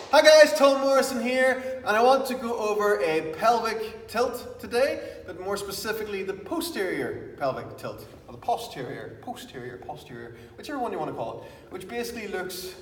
Hi guys, Tom Morrison here, and I want to go over a pelvic tilt today, but more specifically the posterior pelvic tilt, or the posterior, whichever one you want to call it, which basically looks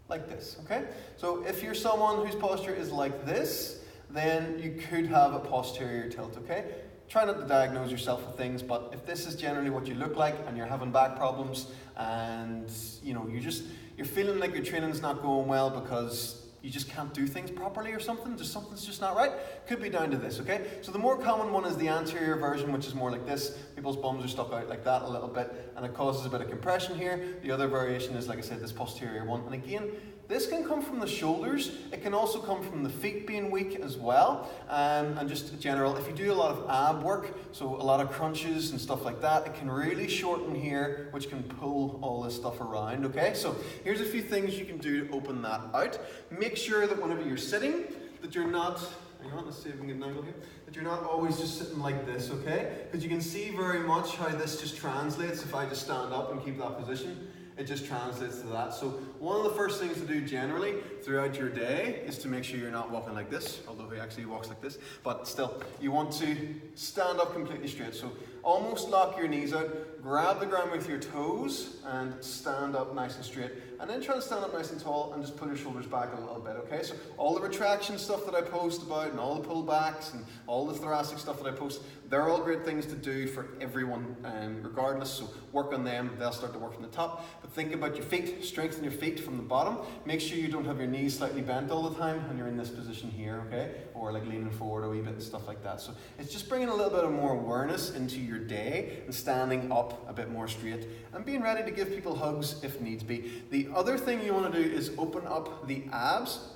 like this, okay? So if you're someone whose posture is like this, then you could have a posterior tilt, okay? Try not to diagnose yourself with things, but if this is generally what you look like and you're having back problems and you're feeling like your training's not going well because you just can't do things properly or something's just not right, could be down to this, okay? So the more common one is the anterior version, which is more like this. People's bums are stuck out like that a little bit and it causes a bit of compression here. The other variation is, like I said, this posterior one. And again, this can come from the shoulders. It can also come from the feet being weak as well. And just in general, if you do a lot of ab work, so a lot of crunches and stuff like that, it can really shorten here, which can pull all this stuff around, okay? So here's a few things you can do to open that out. Make sure that whenever you're sitting, that you're not, hang on, let's see if we can get an angle here, that you're not always just sitting like this, okay? Because you can see very much how this just translates if I just stand up and keep that position. It just translates to that. So one of the first things to do generally throughout your day is to make sure you're not walking like this, although he actually walks like this, but still, you want to stand up completely straight. So almost lock your knees out, grab the ground with your toes and stand up nice and straight. And then try to stand up nice and tall and just pull your shoulders back a little bit, okay? So all the retraction stuff that I post about and all the pullbacks and all the thoracic stuff that I post, they're all great things to do for everyone regardless. So work on them, they'll start to work from the top. But think about your feet, strengthen your feet from the bottom. Make sure you don't have your knees slightly bent all the time when you're in this position here, okay? Or like leaning forward a wee bit and stuff like that. So it's just bringing a little bit of more awareness into your day and standing up a bit more straight and being ready to give people hugs if needs be. The other thing you want to do is open up the abs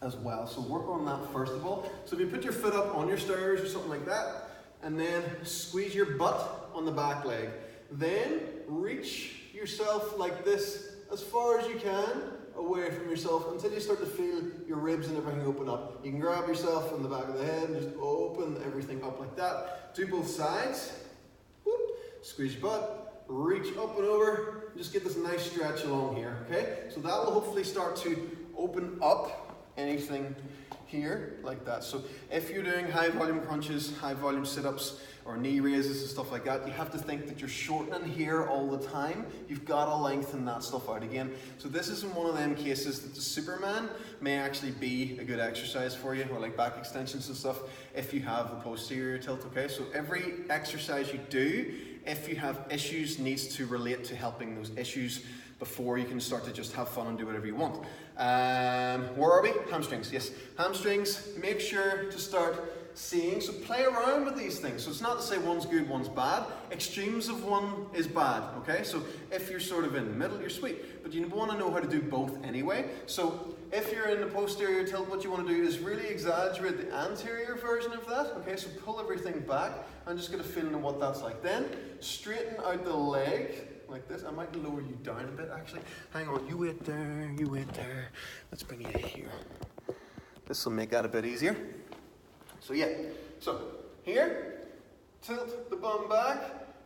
as well. So work on that first of all. So if you put your foot up on your stairs or something like that, and then squeeze your butt on the back leg. Then reach yourself like this as far as you can away from yourself until you start to feel your ribs and everything open up. You can grab yourself on the back of the head and just open everything up like that. Do both sides. Whoop. Squeeze your butt, reach up and over, and just get this nice stretch along here, okay? So that will hopefully start to open up anything here like that. So if you're doing high volume crunches, high volume sit-ups or knee raises and stuff like that, you have to think that you're shortening here all the time. You've got to lengthen that stuff out again. So this is in one of them cases that the Superman may actually be a good exercise for you, or like back extensions and stuff, if you have the posterior tilt, okay? So every exercise you do, if you have issues, needs to relate to helping those issues before you can start to just have fun and do whatever you want. Where are we? Hamstrings, yes. Hamstrings, make sure to start seeing, so play around with these things. So it's not to say one's good, one's bad. Extremes of one is bad, okay? So if you're sort of in the middle, you're sweet. But you want to know how to do both anyway. So if you're in the posterior tilt, what you want to do is really exaggerate the anterior version of that, okay? So pull everything back and just get a feeling of what that's like. Then straighten out the leg like this. I might lower you down a bit actually. Hang on, you wait there, you wait there. Let's bring you here. This will make that a bit easier. So yeah, so here, tilt the bum back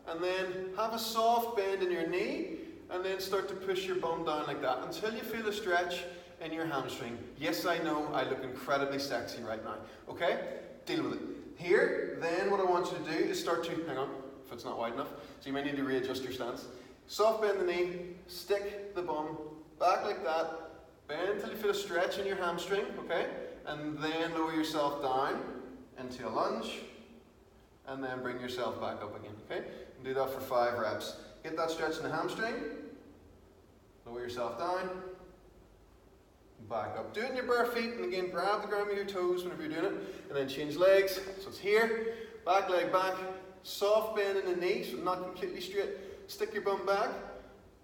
and then have a soft bend in your knee and then start to push your bum down like that until you feel a stretch in your hamstring. Yes, I know I look incredibly sexy right now, okay? Deal with it. Here, then what I want you to do is start to, hang on, foot's not wide enough, so you may need to readjust your stance. Soft bend the knee, stick the bum back like that, bend until you feel a stretch in your hamstring, okay? And then lower yourself down into a lunge, and then bring yourself back up again, okay? And do that for 5 reps. Get that stretch in the hamstring, lower yourself down, back up. Do it in your bare feet, and again, grab the ground with your toes whenever you're doing it, and then change legs. So it's here, back leg back, soft bend in the knee, so not completely straight. Stick your bum back,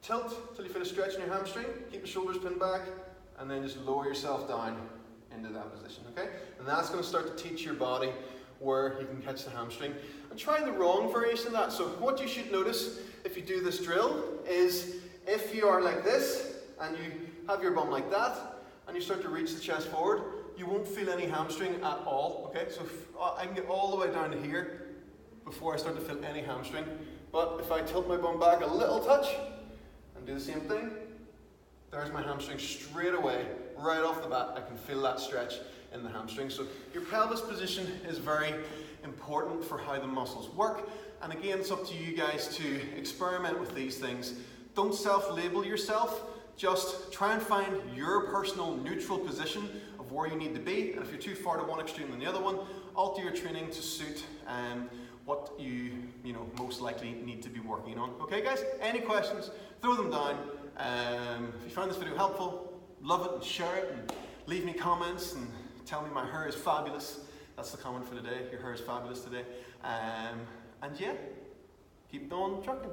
tilt till you feel a stretch in your hamstring, keep the shoulders pinned back, and then just lower yourself down into that position, okay? And that's going to start to teach your body where you can catch the hamstring. And try the wrong variation of that. So what you should notice if you do this drill is if you are like this and you have your bum like that and you start to reach the chest forward, you won't feel any hamstring at all, okay? So I can get all the way down to here before I start to feel any hamstring. But if I tilt my bum back a little touch and do the same thing, there's my hamstring straight away, right off the bat. I can feel that stretch in the hamstring. So your pelvis position is very important for how the muscles work. And again, it's up to you guys to experiment with these things. Don't self-label yourself. Just try and find your personal neutral position of where you need to be. And if you're too far to one extreme than the other one, alter your training to suit what you most likely need to be working on. Okay guys, any questions, throw them down. If you found this video helpful, love it and share it and leave me comments and tell me my hair is fabulous. That's the comment for today, your hair is fabulous today. And yeah, keep on trucking.